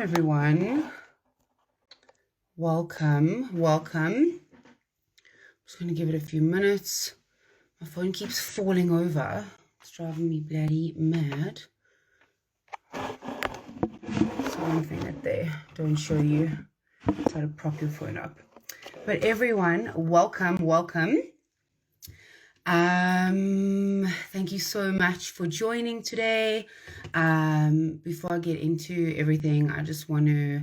everyone. Welcome. I'm just going to give it a few minutes. My phone keeps falling over. It's driving me bloody mad. It's one thing that they don't show you. It's how to prop your phone up. But everyone, welcome. Thank you so much for joining today. Before I get into everything, I just want to,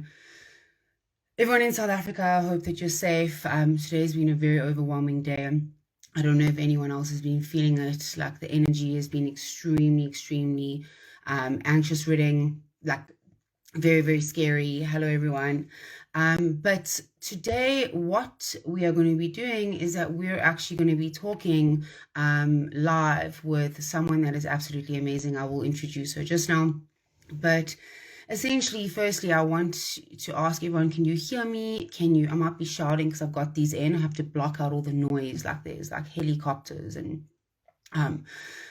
everyone in South Africa, I hope that you're safe. Today's been a very overwhelming day. I don't know if anyone else has been feeling it. Like the energy has been extremely anxious ridden, like very, very scary. Hello, everyone. But today what we are going to be doing is that we're actually going to be talking live with someone that is absolutely amazing. I will introduce her just now. But essentially, firstly, I want to ask everyone, can you hear me? I might be shouting because I've got these in. I have to block out all the noise. Like there's like helicopters and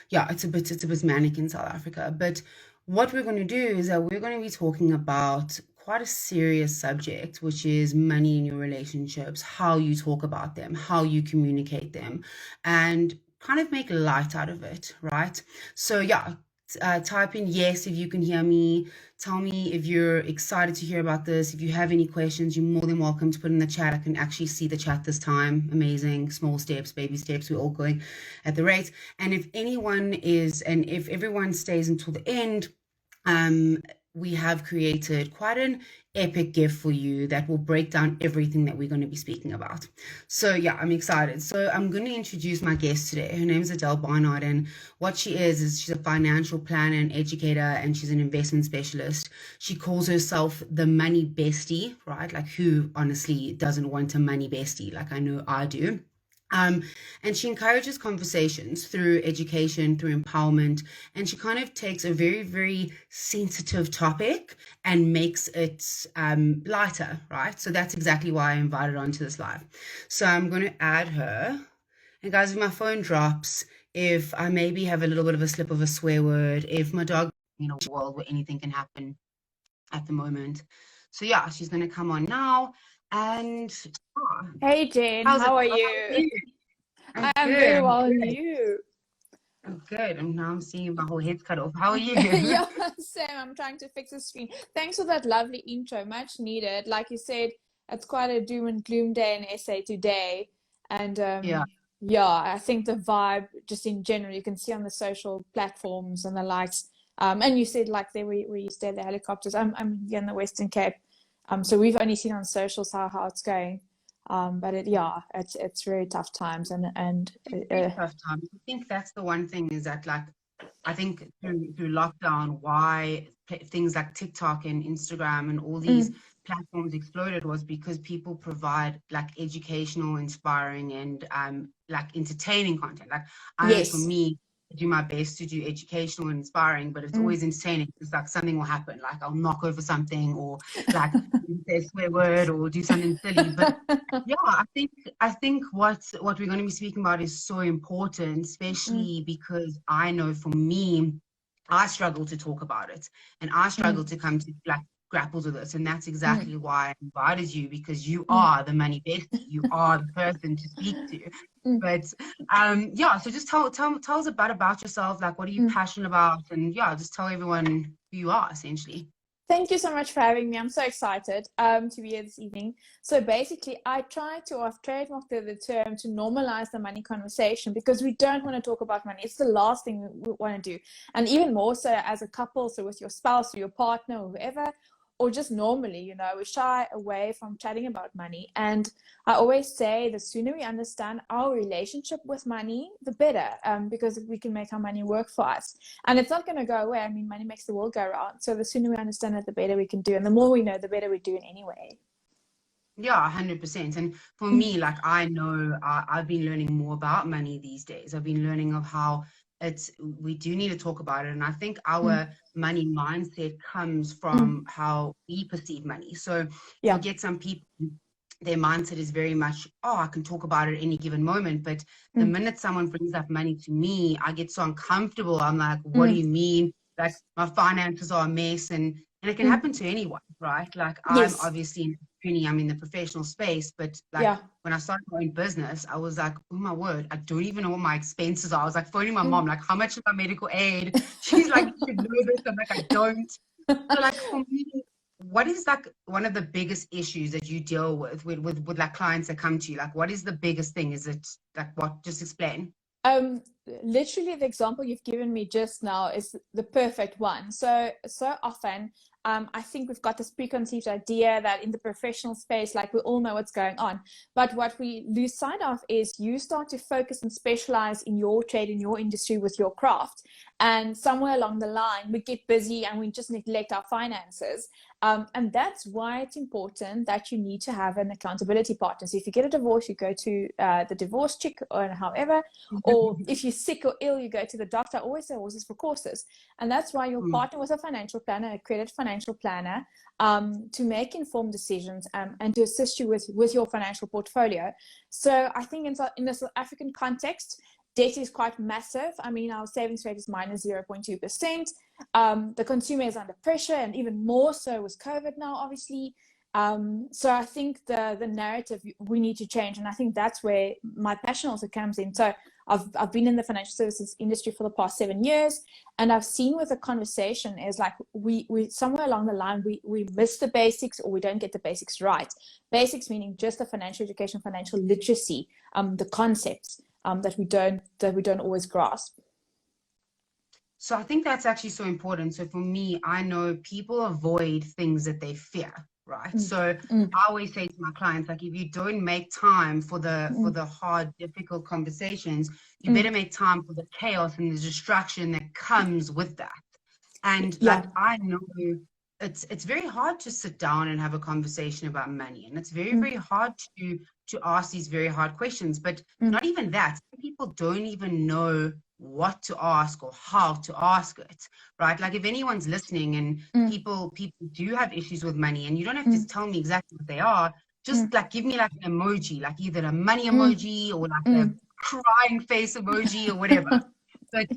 yeah, it's a bit manic in South Africa. But what we're going to do is that we're going to be talking about quite a serious subject, which is money in your relationships, how you talk about them, how you communicate them, and kind of make light out of it, right? So yeah, type in yes if you can hear me. Tell me if you're excited to hear about this. If you have any questions, you're more than welcome to put in the chat. I can actually see the chat this time. Amazing. Small steps, baby steps. We're all going at the rate. And if everyone stays until the end, we have created quite an epic gift for you that will break down everything that we're going to be speaking about. So yeah, I'm excited. So I'm going to introduce my guest today. Her name is ADELE BARNARD, and what she is she's a financial planner and educator, and she's an investment specialist. She calls herself the Money Bestie, right? Like who honestly doesn't want a money bestie? Like I know I do. And she encourages conversations through education, through empowerment, and she kind of takes a very, very sensitive topic and makes it lighter, right? So that's exactly why I invited her onto this live. So I'm going to add her. And guys, if my phone drops, if I maybe have a little bit of a slip of a swear word, if my dog, in a world where anything can happen at the moment. So yeah, she's going to come on now. And hey Jane, how are you? I'm very well, and you? I'm good. And now I'm seeing my whole head's cut off. How are you? Yeah, same. I'm trying to fix the screen. Thanks for that lovely intro. Much needed. Like you said, it's quite a doom and gloom day in SA today. And yeah, I think the vibe just in general, you can see on the social platforms and the likes. And you said like there where you stay, the helicopters. I'm here in the Western Cape. So we've only seen on socials how it's going. But it's very tough times and tough times. I think that's the one thing is that like I think through lockdown, why things like TikTok and Instagram and all these platforms exploded was because people provide like educational, inspiring, and like entertaining content. Like I know for me, I do my best to do educational and inspiring, but it's always entertaining. It's like something will happen, like I'll knock over something or like say a swear word or do something silly. But yeah, I think what we're going to be speaking about is so important, especially because I know for me, I struggle to talk about it and I struggle to come to like grapples with this, and that's exactly why I invited you, because you are the money bestie. You are the person to speak to. But yeah, so just tell us about yourself. Like, what are you passionate about? And yeah, just tell everyone who you are, essentially. Thank you so much for having me. I'm so excited to be here this evening. So basically, I've trademarked the term to normalize the money conversation, because we don't want to talk about money. It's the last thing we want to do. And even more so as a couple, so with your spouse or your partner or whoever, or just normally, we shy away from chatting about money. And I always say the sooner we understand our relationship with money, the better, because we can make our money work for us. And it's not going to go away. I mean, money makes the world go round. So the sooner we understand it, the better we can do. And the more we know, the better we're doing anyway. Yeah, 100%. And for me, like I know I've been learning more about money these days. I've been learning of how we do need to talk about it. And I think our money mindset comes from how we perceive money. So you'll get some people, their mindset is very much, I can talk about it at any given moment. But the minute someone brings up money to me, I get so uncomfortable. I'm like, what do you mean? Like my finances are a mess, and it can happen to anyone. right? Like I'm Yes. obviously in uni, I'm in the professional space, but like Yeah. when I started my own business, I was like, oh my word, I don't even know what my expenses are. I was like phoning my Mm. mom, like, how much is my medical aid? She's like, you should know this. I'm like, I don't. So like for me, what is like one of the biggest issues that you deal with like clients that come to you? Like, what is the biggest thing? Is it like what? Just explain. Um, Literally the example you've given me just now is the perfect one. So often, I think we've got this preconceived idea that in the professional space, like we all know what's going on. But what we lose sight of is you start to focus and specialize in your trade, in your industry with your craft. And somewhere along the line, we get busy and we just neglect our finances. And that's why it's important that you need to have an accountability partner. So if you get a divorce, you go to the divorce chick or however, or if you're sick or ill, you go to the doctor. I always say horses for courses. And that's why you'll partner with a financial planner, a accredited financial planner, to make informed decisions and to assist you with your financial portfolio. So I think in the South African context, debt is quite massive. I mean, our savings rate is minus 0.2%. The consumer is under pressure, and even more so with COVID now, obviously. So I think the narrative we need to change, and I think that's where my passion also comes in. So I've been in the financial services industry for the past 7 years, and I've seen with the conversation is like we somewhere along the line we miss the basics, or we don't get the basics right. Basics meaning just the financial education, financial literacy, the concepts that we don't always grasp. So I think that's actually so important. So for me, I know people avoid things that they fear, right? So I always say to my clients, like, if you don't make time for the hard, difficult conversations, you better make time for the chaos and the distraction that comes with that. And like I know it's very hard to sit down and have a conversation about money, and it's very, very hard to ask these very hard questions. But not even that, some people don't even know what to ask or how to ask it, right? Like if anyone's listening and people do have issues with money, and you don't have to tell me exactly what they are, just like give me like an emoji, like either a money emoji or like a crying face emoji or whatever. But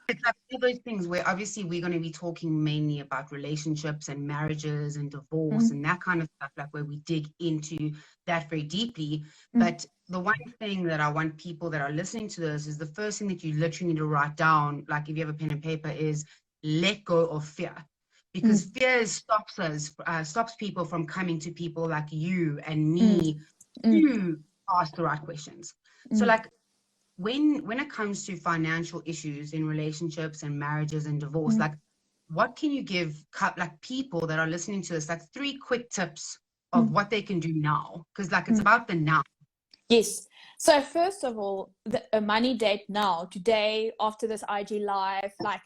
it's like one of those things where obviously we're going to be talking mainly about relationships and marriages and divorce and that kind of stuff, like where we dig into that very deeply. But the one thing that I want people that are listening to this is the first thing that you literally need to write down, like if you have a pen and paper, is let go of fear. Because fear stops people from coming to people like you and me to ask the right questions. So like, when it comes to financial issues in relationships and marriages and divorce, like what can you give like people that are listening to this, like 3 quick tips of what they can do now? Because like it's about the now. Yes. So first of all, a money date now, today, after this IG live, like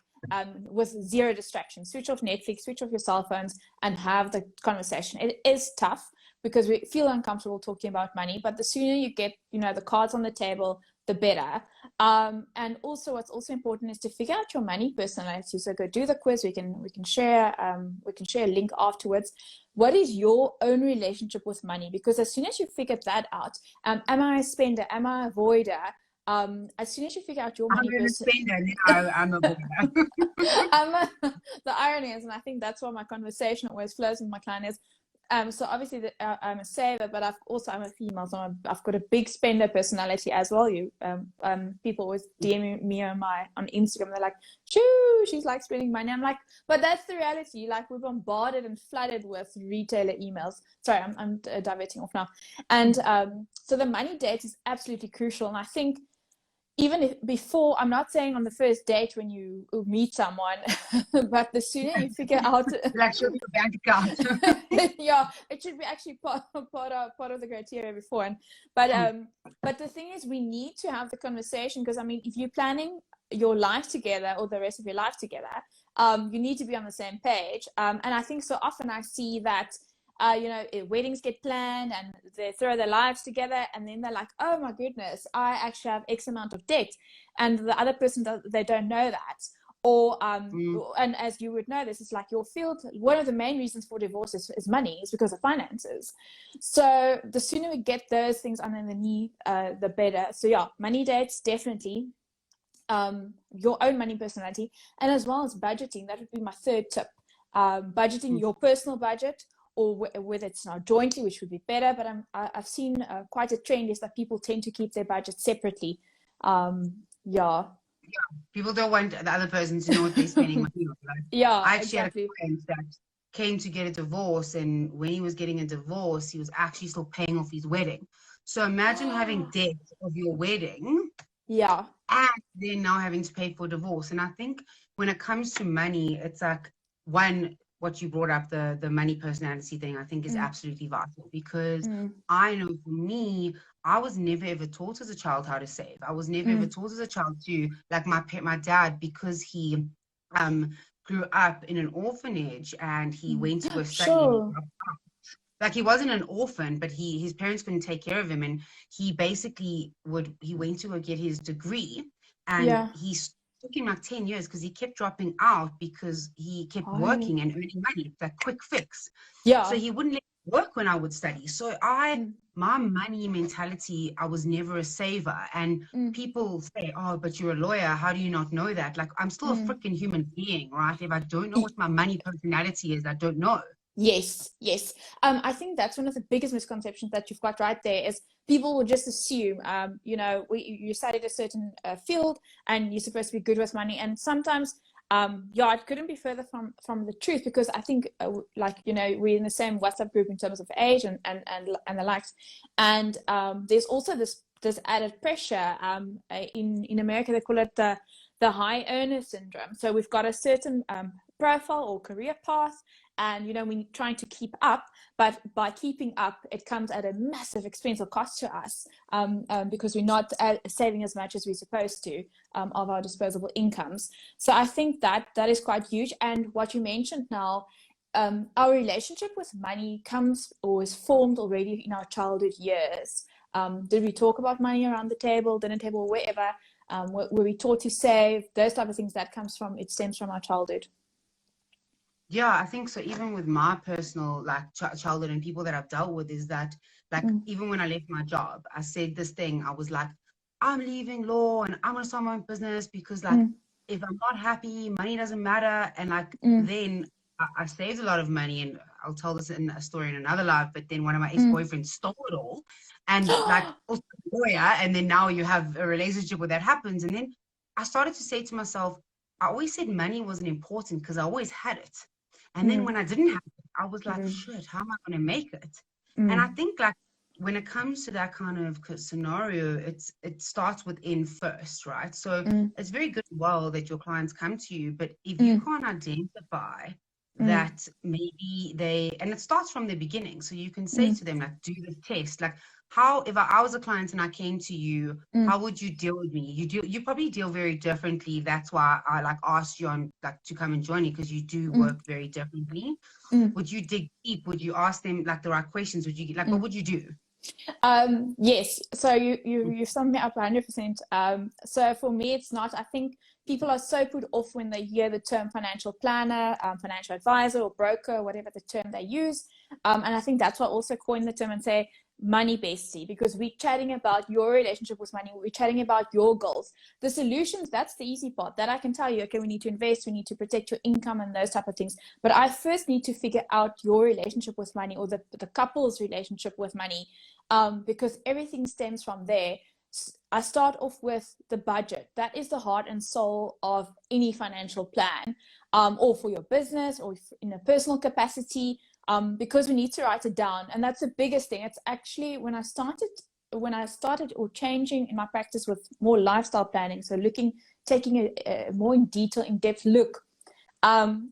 with zero distractions, switch off Netflix, switch off your cell phones, and have the conversation. It is tough because we feel uncomfortable talking about money, but the sooner you get, the cards on the table, the better. And also what's also important is to figure out your money personality. So go do the quiz. We can share a link afterwards. What is your own relationship with money? Because as soon as you figure that out, am I a spender? Am I a avoider? As soon as you figure out your money personality, I'm a avoider. The irony is, and I think that's why my conversation always flows with my client is, so obviously I'm a saver, but I'm a female, so I've got a big spender personality as well. People always DM me on Instagram. They're like, "Shoo, she's like spending money." I'm like, but that's the reality. Like we're bombarded and flooded with retailer emails. Sorry, I'm diverting off now. And so the money date is absolutely crucial. And I think even if before, I'm not saying on the first date when you meet someone, but the sooner you figure out, like show your bank account. it should be actually part of the criteria before. But the thing is, we need to have the conversation, because I mean, if you're planning your life together or the rest of your life together, you need to be on the same page. And I think so often I see that weddings get planned and they throw their lives together, and then they're like, oh my goodness, I actually have X amount of debt, and the other person they don't know that. Or and as you would know, this is like your field, one of the main reasons for divorce is money, is because of finances. So the sooner we get those things under the knee, the better. So money dates, definitely. Your own money personality, and as well as budgeting. That would be my third tip. Budgeting your personal budget, or whether it's now jointly, which would be better. But I've seen quite a trend is that people tend to keep their budget separately. Yeah. People don't want the other person to know what they're spending money on. Like, Yeah, I actually exactly. had a friend that came to get a divorce, and when he was getting a divorce, he was actually still paying off his wedding. So imagine having debt of your wedding, Yeah. and then now having to pay for divorce. And I think when it comes to money, it's like, one, what you brought up, the money personality thing, I think is absolutely vital, because I know for me, I was never ever taught as a child how to save. I was never ever taught as a child to, like my dad, because he grew up in an orphanage and he went to go study. Sure. Like, he wasn't an orphan, but his parents couldn't take care of him, and he basically he went to go get his degree, and he took him like 10 years because he kept dropping out because he kept working and earning money. It's like quick fix. Yeah. So he wouldn't let me work when I would study. So my money mentality, I was never a saver. And people say, oh, but you're a lawyer, how do you not know that? Like, I'm still a freaking human being, right? If I don't know what my money personality is, I don't know. Yes. I think that's one of the biggest misconceptions that you've got right there is people will just assume, you studied a certain field and you're supposed to be good with money. And sometimes, it couldn't be further from the truth, because I think, we're in the same WhatsApp group in terms of age and the likes. And there's also this added pressure. In America, they call it the high earner syndrome. So we've got a certain profile or career path, and we're trying to keep up, but by keeping up, it comes at a massive expense or cost to us, because we're not saving as much as we're supposed to of our disposable incomes. So I think that is quite huge. And what you mentioned now, our relationship with money comes or is formed already in our childhood years. Did we talk about money around the table, dinner table, wherever? Were we taught to save? Those type of things, it stems from our childhood. Yeah, I think so. Even with my personal childhood and people that I've dealt with, is that even when I left my job, I said this thing. I was like, I'm leaving law and I'm gonna start my own business, because if I'm not happy, money doesn't matter. And then I saved a lot of money, and I'll tell this in a story in another life. But then one of my ex-boyfriends stole it all, and also a lawyer. And then now you have a relationship where that happens. And then I started to say to myself, I always said money wasn't important because I always had it. And then when I didn't have it, I was like, shit, how am I going to make it? And I think when it comes to that kind of scenario, it starts within first, right? So it's very good that your clients come to you, but if you can't identify that maybe and it starts from the beginning. So you can say to them, do the test. If I was a client and I came to you, how would you deal with me? You probably deal very differently. That's why I asked you on to come and join you, because you do work very differently. Would you dig deep? Would you ask them the right questions? Would you what would you do? Yes. So you summed me up 100%. So for me, it's not. I think people are so put off when they hear the term financial planner, financial advisor, or broker, whatever the term they use. And I think that's why I also coined the term and say Money Bestie, because we're chatting about your relationship with money. We're chatting about your goals. The solutions, that's the easy part. That I can tell you, okay, we need to invest, we need to protect your income and those type of things. But I first need to figure out your relationship with money, or the couple's relationship with money, because everything stems from there. I start off with the budget. That is the heart and soul of any financial plan, or for your business, or in a personal capacity. Because we need to write it down, and that's the biggest thing. It's actually when I started or changing in my practice with more lifestyle planning, so taking a more in-depth look,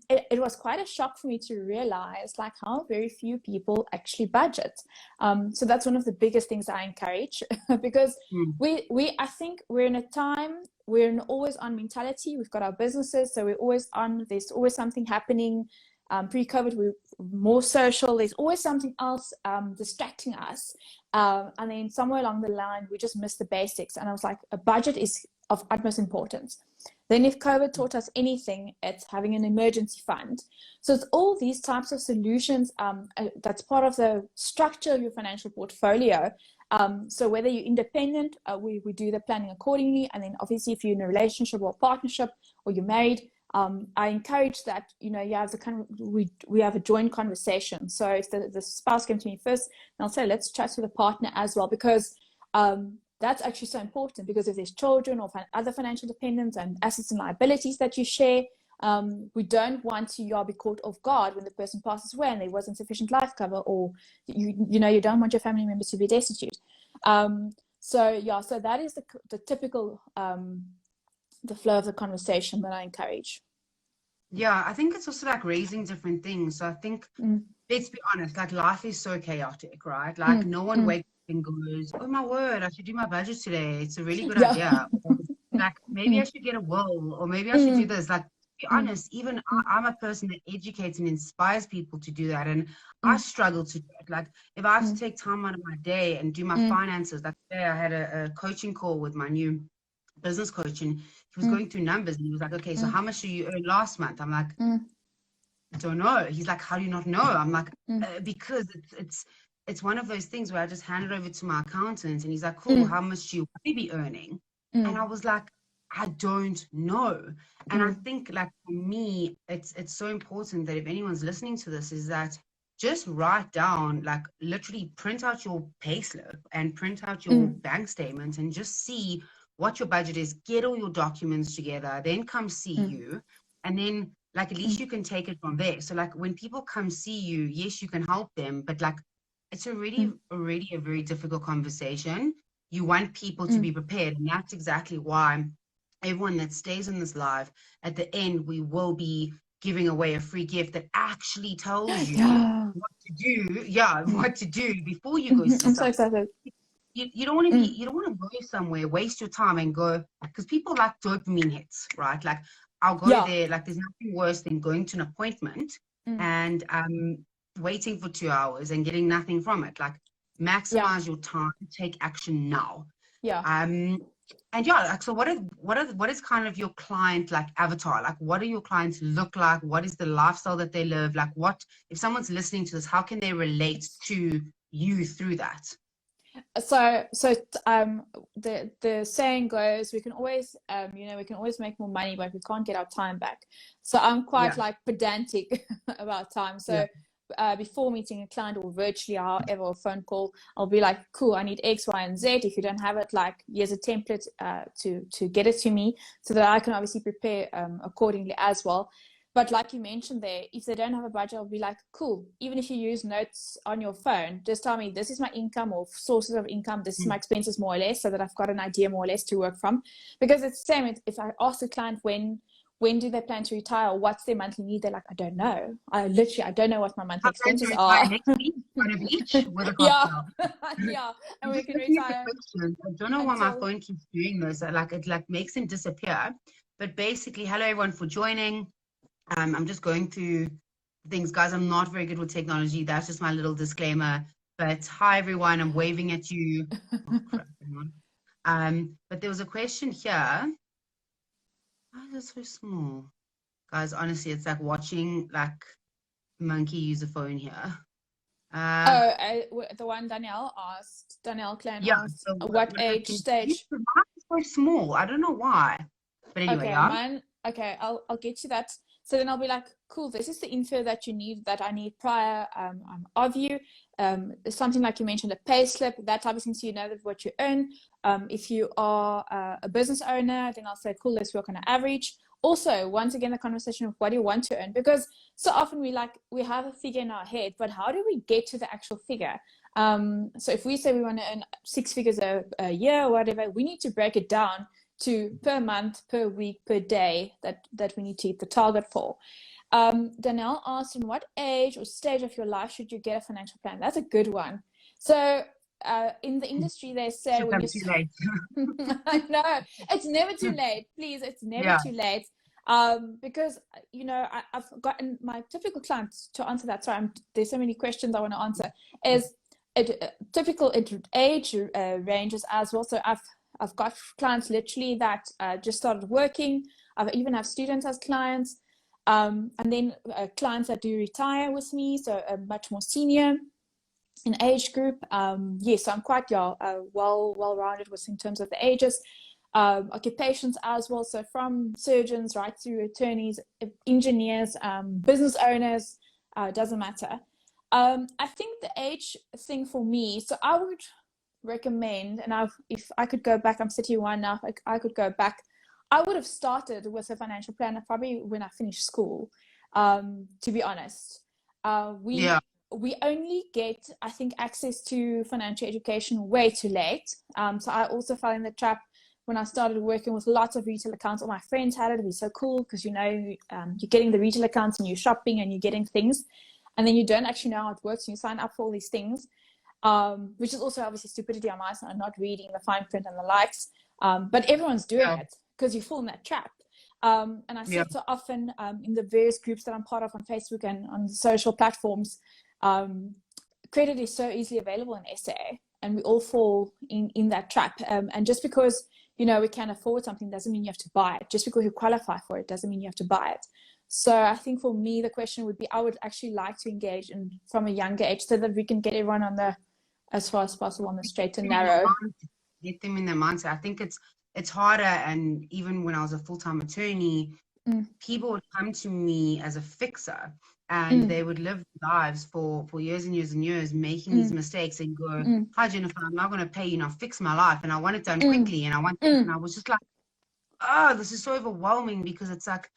it was quite a shock for me to realize how very few people actually budget. So that's one of the biggest things I encourage, because I think we're in a time, we're in always on mentality. We've got our businesses, so we're always on, there's always something happening. Pre-COVID, we're more social. There's always something else distracting us. And then somewhere along the line, we just missed the basics. And I was like, a budget is of utmost importance. Then if COVID taught us anything, it's having an emergency fund. So it's all these types of solutions that's part of the structure of your financial portfolio. So whether you're independent, we do the planning accordingly. And then obviously if you're in a relationship or a partnership, or you're married, I encourage that, you know, you have we have a joint conversation. So if the spouse came to me first, and I'll say, let's chat to the partner as well, because that's actually so important, because if there's children or other financial dependents and assets and liabilities that you share, we don't want to be caught off guard when the person passes away and there wasn't sufficient life cover, or you know, you don't want your family members to be destitute. So that is the typical the flow of the conversation that I encourage. Yeah, I think it's also like raising different things. So I think, let's be honest, like life is so chaotic, right? Like no one wakes up and goes, oh my word, I should do my budget today. It's a really good idea. Or, like maybe I should get a will, or maybe I should do this. Like, to be honest, even I'm a person that educates and inspires people to do that. And I struggle to do it. Like if I have to take time out of my day and do my finances, like today I had a coaching call with my new business coach, and he was going through numbers, and he was like, okay, so how much did you earn last month? I'm like, I don't know. He's like, how do you not know? I'm like, because it's one of those things where I just hand it over to my accountant, and he's like, cool, how much do you want to be earning? And I was like, I don't know. And I think, like, for me, it's so important that if anyone's listening to this, is that just write down, like literally print out your payslip and print out your bank statement and just see what your budget is, get all your documents together, then come see you. And then like, at least you can take it from there. So like when people come see you, yes, you can help them, but like, it's already a very difficult conversation. You want people to be prepared. And that's exactly why everyone that stays in this live, at the end, we will be giving away a free gift that actually tells you what to do. Yeah, what to do before you go see I'm so excited. You don't want to be, you don't want to go somewhere, waste your time and go, because people like dopamine hits, right? Like I'll go there, like there's nothing worse than going to an appointment and waiting for 2 hours and getting nothing from it. Like maximize your time, take action now. And like, so what is kind of your client like avatar? Like what do your clients look like? What is the lifestyle that they live? Like what, if someone's listening to this, how can they relate to you through that? So the saying goes, we can always you know, we can always make more money, but we can't get our time back. So I'm quite like pedantic about time. So before meeting a client, or virtually, however, a phone call, I'll be like, cool, I need X, Y, and Z. If you don't have it, like, here's a template to get it to me, so that I can obviously prepare accordingly as well. But like you mentioned there, if they don't have a budget, I'll be like, cool, even if you use notes on your phone, just tell me, this is my income or sources of income, this is my expenses more or less, so that I've got an idea more or less to work from. Because it's the same, if I ask the client when do they plan to retire, or what's their monthly need, they're like, I don't know. I don't know what my monthly expenses are. Next week on a beach with a cocktail. And we can retire. I don't know why my phone keeps doing this. Like it like makes them disappear. But basically, hello everyone for joining. I'm just going through things, guys. I'm not very good with technology. That's just my little disclaimer. But hi, everyone. I'm waving at you. But there was a question here. Why is it so small? Guys, honestly, it's like watching like monkey use a phone here. The one Danielle asked, Danielle Klein asked, so what age stage? Mine is so small. I don't know why. But anyway, mine, I'll get to that. So then I'll be like, cool, this is the info that you need, that I need prior of you. Something like you mentioned, a pay slip, that type of thing, so you know that what you earn. If you are a business owner, then I'll say, cool, let's work on an average. Also, once again, the conversation of what do you want to earn? Because so often we have a figure in our head, but how do we get to the actual figure? So if we say we want to earn 6 figures a year or whatever, we need to break it down to per month, per week, per day that we need to hit the target for. Danielle asked, in what age or stage of your life should you get a financial plan? That's a good one. So in the industry, they say when too late. I know, it's never too late. Please, it's never too late. Because, you know, I've gotten my typical clients to answer that. Sorry, there's so many questions I want to answer. Is typical age ranges as well. So I've got clients literally that just started working. I even have students as clients. And then clients that do retire with me, so much more senior in age group. Yes, so I'm quite well-rounded in terms of the ages. occupations as well. So from surgeons right through attorneys, engineers, business owners, doesn't matter. I think the age thing for me, so I would recommend, and if I could go back, I'm 31 now, I could go back, I would have started with a financial planner probably when I finished school, to be honest. We only get, I think, access to financial education way too late. So I also fell in the trap when I started working with lots of retail accounts. All my friends had it. It'd be so cool because, you know, you're getting the retail accounts and you're shopping and you're getting things, and then you don't actually know how it works. And you sign up for all these things, which is also obviously stupidity on my side, not reading the fine print and the likes. But everyone's doing it because you fall in that trap. And I see it so often in the various groups that I'm part of on Facebook and on social platforms. Credit is so easily available in SA, and we all fall in that trap. And just because, you know, we can afford something doesn't mean you have to buy it. Just because you qualify for it doesn't mean you have to buy it. So I think for me, the question would be, I would actually like to engage from a younger age so that we can get everyone on the, as far as possible, on the straight and narrow. Get them in their mindset. I think it's harder. And even when I was a full-time attorney, people would come to me as a fixer, and they would live lives for years and years and years making these mistakes and go, hi Jennifer, I'm not going to pay you, now fix my life, and I want it done quickly, and I want and I was just like, oh, this is so overwhelming, because it's like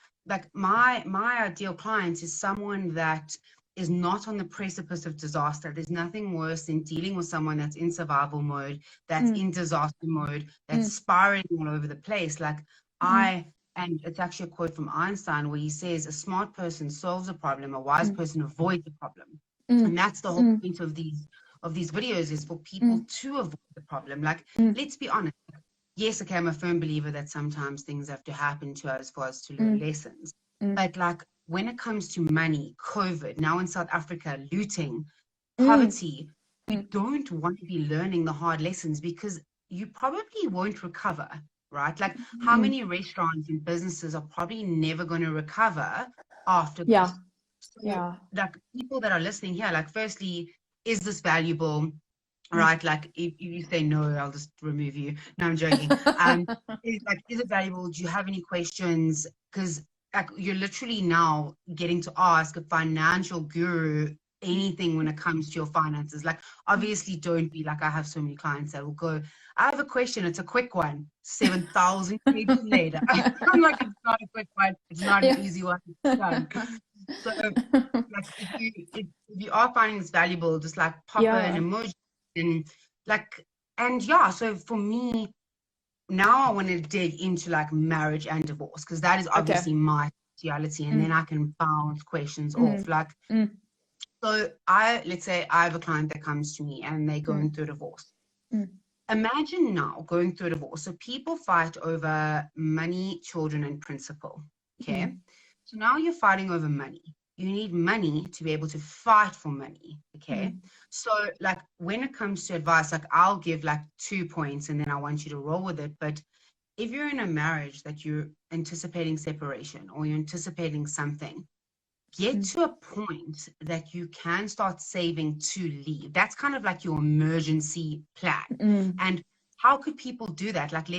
my ideal client is someone that is not on the precipice of disaster. There's nothing worse than dealing with someone that's in survival mode, that's in disaster mode, that's spiraling all over the place. Like and it's actually a quote from Einstein where he says, a smart person solves a problem, a wise person avoids the problem. And that's the whole point of these videos, is for people to avoid the problem. Like, let's be honest. Yes, okay, I'm a firm believer that sometimes things have to happen to us for us to learn lessons. But like, when it comes to money, COVID, now in South Africa, looting, poverty, you don't want to be learning the hard lessons, because you probably won't recover, right? Like, how many restaurants and businesses are probably never going to recover after this? So, like, people that are listening here, like, firstly, is this valuable? Right, like if you say no, I'll just remove you. No, I'm joking. Is it valuable? Do you have any questions? Because like, you're literally now getting to ask a financial guru anything when it comes to your finances. Like, obviously, don't be like, I have so many clients that will go, I have a question, it's a quick one. 7,000 pages later. I'm like, it's not a quick one. It's not an easy one. It's done. So, like, if you are finding this valuable, just like pop an emoji. So for me now, I want to dig into like marriage and divorce, because that is obviously my speciality, and then I can bounce questions off. Like, so let's say I have a client that comes to me and they're going through a divorce. Imagine now going through a divorce. So people fight over money, children, and principal. Okay, so now you're fighting over money. You need money to be able to fight for money. Okay. So like, when it comes to advice, like, I'll give like 2 points and then I want you to roll with it. But if you're in a marriage that you're anticipating separation, or you're anticipating something, get to a point that you can start saving to leave. That's kind of like your emergency plan. And how could people do that? Like,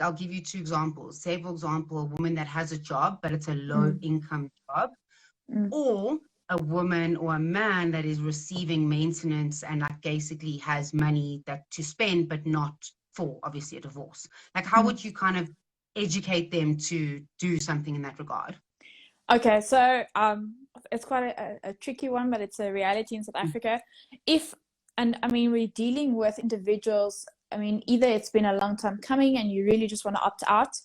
I'll give you 2 examples. Say, for example, a woman that has a job, but it's a low income job. Or a woman or a man that is receiving maintenance and like basically has money to spend, but not for obviously a divorce. Like, how would you kind of educate them to do something in that regard? Okay, so it's quite a tricky one, but it's a reality in South Africa. We're dealing with individuals. I mean, either it's been a long time coming and you really just want to opt out.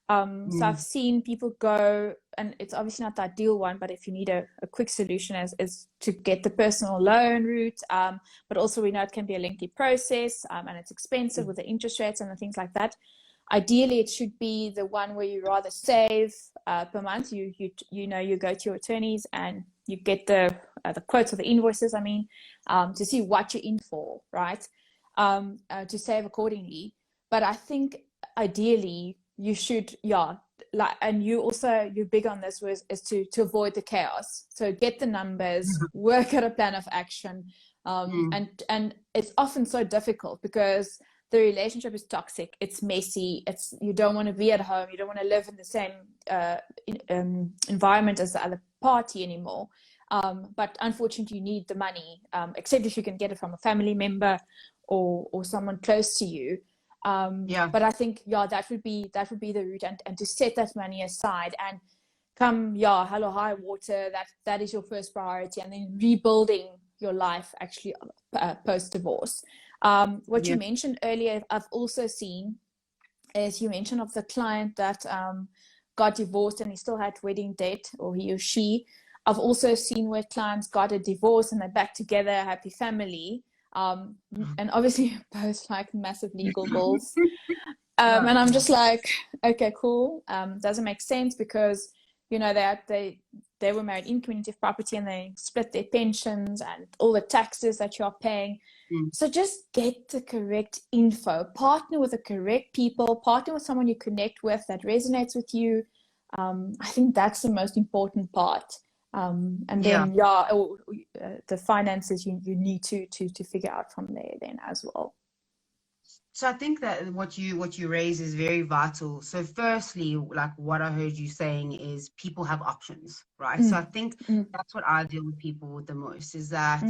So I've seen people go, and it's obviously not the ideal one, but if you need a quick solution is to get the personal loan route. But also we know it can be a lengthy process, and it's expensive with the interest rates and the things like that. Ideally, it should be the one where you rather save per month. You go to your attorneys and you get the quotes or the invoices, to see what you're in for, right? To save accordingly. But I think ideally, you should, and you're big on this, is to avoid the chaos. So get the numbers, work out a plan of action, and it's often so difficult because the relationship is toxic, it's messy, you don't want to be at home, you don't want to live in the same environment as the other party anymore. But unfortunately, you need the money, except if you can get it from a family member or someone close to you. But I think, that would be the route, and to set that money aside and come, hell or high water, that is your first priority, and then rebuilding your life actually post divorce. What you mentioned earlier, I've also seen, is you mentioned of the client that got divorced and he still had wedding date, or he or she. I've also seen where clients got a divorce and they're back together, a happy family. And obviously both like massive legal bills. And I'm just like, okay, cool. Doesn't make sense because, they were married in community of property and they split their pensions and all the taxes that you're paying. So just get the correct info, partner with the correct people, partner with someone you connect with that resonates with you. I think that's the most important part. And then the finances you need to figure out from there then as well. So I think that what you raise is very vital. So firstly, like what I heard you saying is people have options, right? So I think that's what I deal with people with the most, is that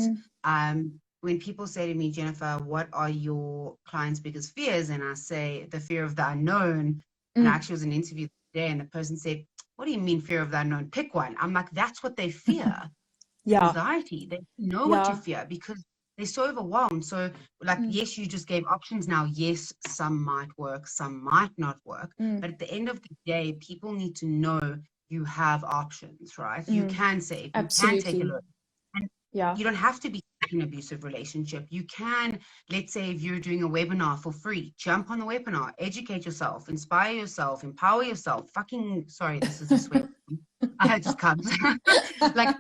when people say to me, Jennifer, what are your clients' biggest fears? And I say the fear of the unknown. And actually it was an interview today and the person said, what do you mean fear of the unknown? Pick one. I'm like, that's what they fear. Anxiety. They know what you fear because they're so overwhelmed. So like, yes, you just gave options now. Yes, some might work, some might not work. But at the end of the day, people need to know you have options, right? You can save, you can take a look. And you don't have to be in an abusive relationship. You can, let's say if you're doing a webinar for free, jump on the webinar, educate yourself, inspire yourself, empower yourself. Sorry, this is a swear. I just comes. like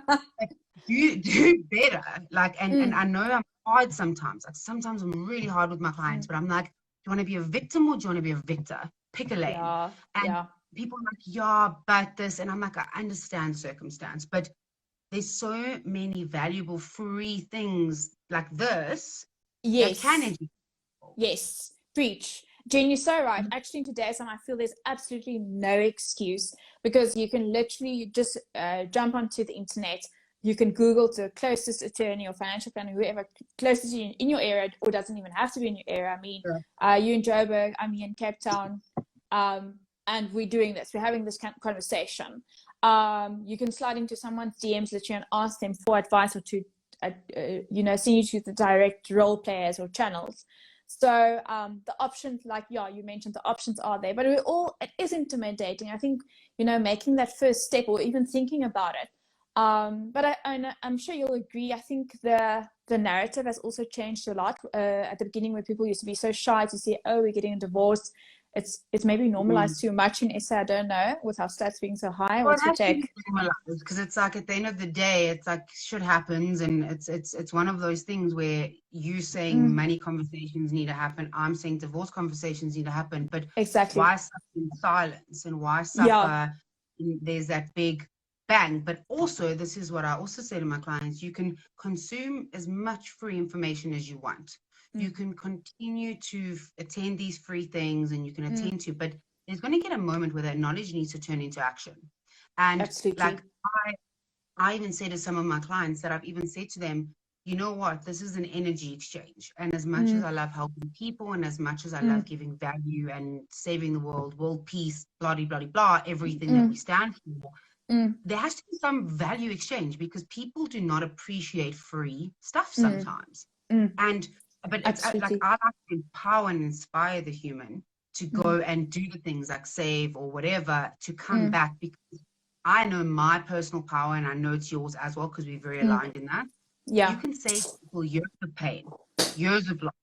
do better. Like, and I know I'm hard sometimes. Like sometimes I'm really hard with my clients, but I'm like, do you want to be a victim or do you want to be a victor? Pick a lane. And people are like, but this, and I'm like, I understand circumstance, but there's so many valuable free things like this that can educate people. Yes, preach. Jen, you're so right. Actually, in today's time, I feel there's absolutely no excuse because you can literally just jump onto the internet. You can Google the closest attorney or financial planner, whoever closest to you in your area, or doesn't even have to be in your area. I mean, you're in Joburg, I'm here in Cape Town, and we're doing this. We're having this conversation. You can slide into someone's DMs literally and ask them for advice or to, send you to the direct role players or channels. So the options, like, you mentioned the options are there, but it is intimidating. I think, making that first step or even thinking about it. But I'm sure you'll agree. I think the narrative has also changed a lot. At the beginning, where people used to be so shy to say, "Oh, we're getting a divorce," it's maybe normalized too much in SA. I don't know, with our stats being so high. What's your take? Because it's like at the end of the day, it's like shit happens, and it's one of those things where you saying money conversations need to happen. I'm saying divorce conversations need to happen, but why suffer in silence and why suffer? There's that big bang. But also, this is what I also say to my clients: you can consume as much free information as you want. You can continue to attend these free things and you can attend to, but there's going to get a moment where that knowledge needs to turn into action. And like I even say to some of my clients that I've even said to them, you know what, this is an energy exchange. And as much as I love helping people and as much as I love giving value and saving the world peace, blah, blah, blah, blah, everything that we stand for, there has to be some value exchange because people do not appreciate free stuff sometimes. But it's like I like to empower and inspire the human to go and do the things like save or whatever to come back, because I know my personal power and I know it's yours as well because we're very aligned in that. You can save people years of pain, years of loss,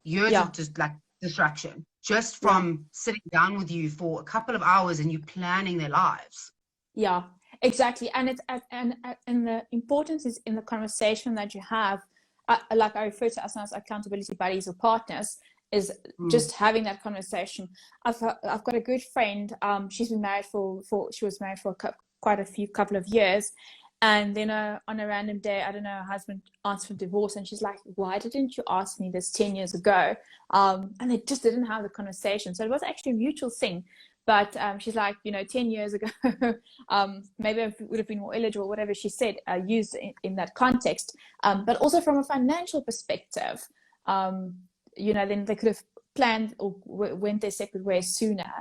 years of just like distraction, just from sitting down with you for a couple of hours and you planning their lives. Yeah, exactly. And it's and the importance is in the conversation that you have. Like I refer to us as accountability buddies or partners, is just having that conversation. I've got a good friend. She was married for quite a couple of years, And then on a random day, I don't know, her husband asked for divorce, and she's like, why didn't you ask me this 10 years ago? And they just didn't have the conversation. So it was actually a mutual thing. But she's like, 10 years ago, maybe I would have been more eligible, whatever she said, used in that context. But also from a financial perspective, then they could have planned or went their separate ways sooner.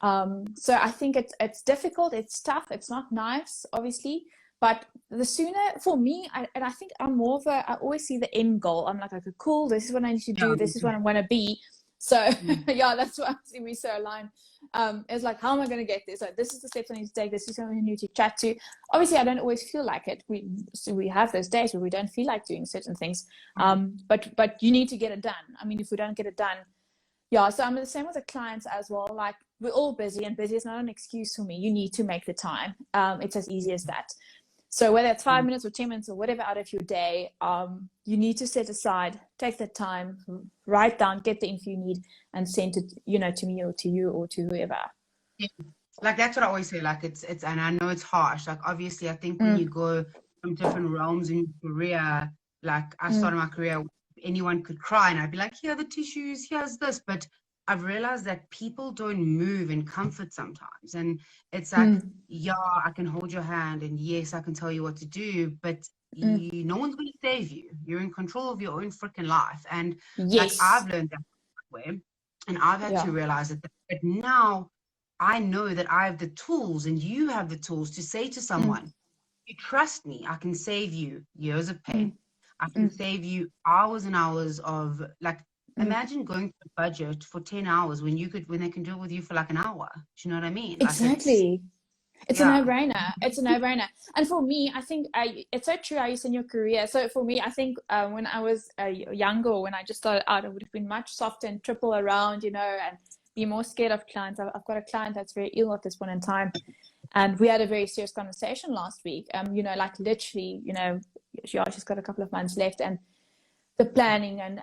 So I think it's difficult, it's tough, it's not nice, obviously. But the sooner, for me, I think I'm more of I always see the end goal. I'm like, okay, cool, this is what I need to do, this is what I want to be. So yeah, that's why I see we so aligned. It's like, how am I going to get this? So this is the steps I need to take, this is something I need to chat to. Obviously, I don't always feel like it. We have those days where we don't feel like doing certain things. But you need to get it done. I mean, if we don't get it done, yeah, so I'm the same with the clients as well. Like, we're all busy, and busy is not an excuse for me. You need to make the time. It's as easy as that. So whether it's 5 minutes or 10 minutes or whatever out of your day, you need to set aside, take the time, write down, get the info you need, and send it, to me or to you or to whoever. Yeah. Like, that's what I always say. Like, it's, and I know it's harsh. Like, obviously, I think when you go from different realms in your career, like, I started my career, anyone could cry, and I'd be like, here are the tissues, here's this. But I've realized that people don't move in comfort sometimes. And it's like, yeah, I can hold your hand, and yes, I can tell you what to do, but no one's going to save you. You're in control of your own freaking life. And like, I've learned that way, and I've had to realize it. But now I know that I have the tools, and you have the tools to say to someone, you trust me, I can save you years of pain. I can save you hours and hours of, like, imagine going to a budget for 10 hours when they can do it with you for like an hour. Do you know what I mean? Like, exactly. It's a no-brainer. It's a no-brainer. And for me, I think it's so true how you in your career. So for me, I think when I was younger, when I just started out, I would have been much softer and triple around, and be more scared of clients. I've got a client that's very ill at this point in time. And we had a very serious conversation last week. Like, literally, she's got a couple of months left, and the planning and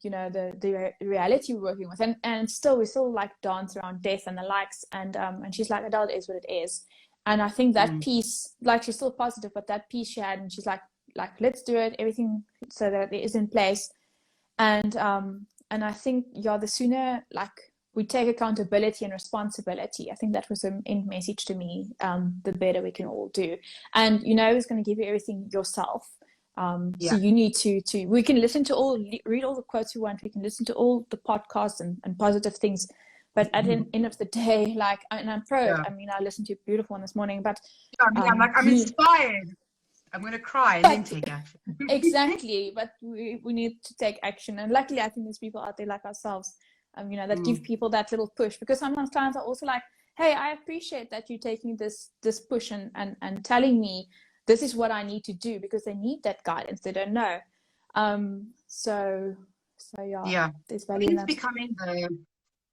the reality we're working with, and still we still like dance around death and the likes, and she's like, Adele, it is what it is. And I think that piece, like, she's still positive, but that piece she had, and she's like let's do it, everything so that it is in place. And I think the sooner, like, we take accountability and responsibility, I think that was an end message to me, the better we can all do. And who's going to give you everything yourself. So you need to we can listen to read all the quotes we want, we can listen to all the podcasts and positive things, but at the end of the day, like, and I'm pro I mean, I listened to a beautiful one this morning, but I'm inspired, I'm gonna cry and then take action. Exactly, but we need to take action, and luckily I think there's people out there like ourselves, that give people that little push, because sometimes clients are also like, hey, I appreciate that you're taking this push and telling me this is what I need to do, because they need that guidance. They don't know. So yeah. There's value in that. It's becoming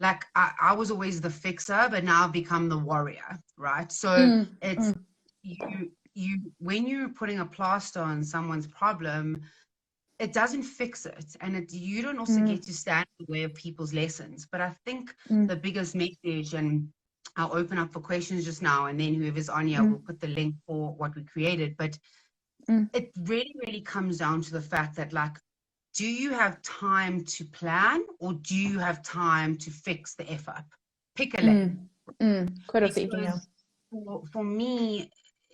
like, I was always the fixer, but now I've become the warrior, right? So it's you when you're putting a plaster on someone's problem, it doesn't fix it, and you don't also get to stand in the way of people's lessons. But I think the biggest message, and I'll open up for questions just now, and then whoever's on here will put the link for what we created. But it really, really comes down to the fact that, like, do you have time to plan, or do you have time to fix the F up? Pick a lane. Quite a feeling. For me,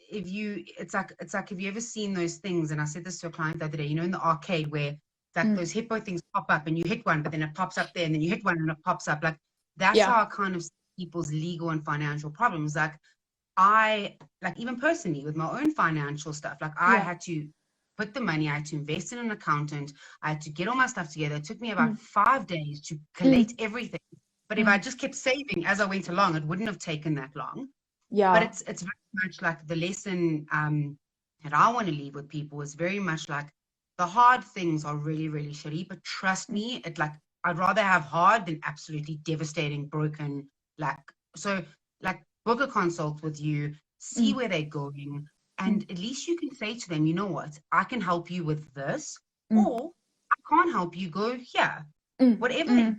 it's like have you ever seen those things? And I said this to a client the other day, in the arcade where like those hippo things pop up, and you hit one, but then it pops up there, and then you hit one and it pops up. Like, that's how I kind of see people's legal and financial problems. Like, even personally with my own financial stuff, like, I had to put the money, I had to invest in an accountant, I had to get all my stuff together. It took me about 5 days to collate everything. But if I just kept saving as I went along, it wouldn't have taken that long. But it's very much like the lesson that I want to leave with people is very much like, the hard things are really, really shitty, but trust me, I'd rather have hard than absolutely devastating, broken. So book a consult with you, see where they're going, and at least you can say to them, you know what, I can help you with this, or I can't help you, go here. Whatever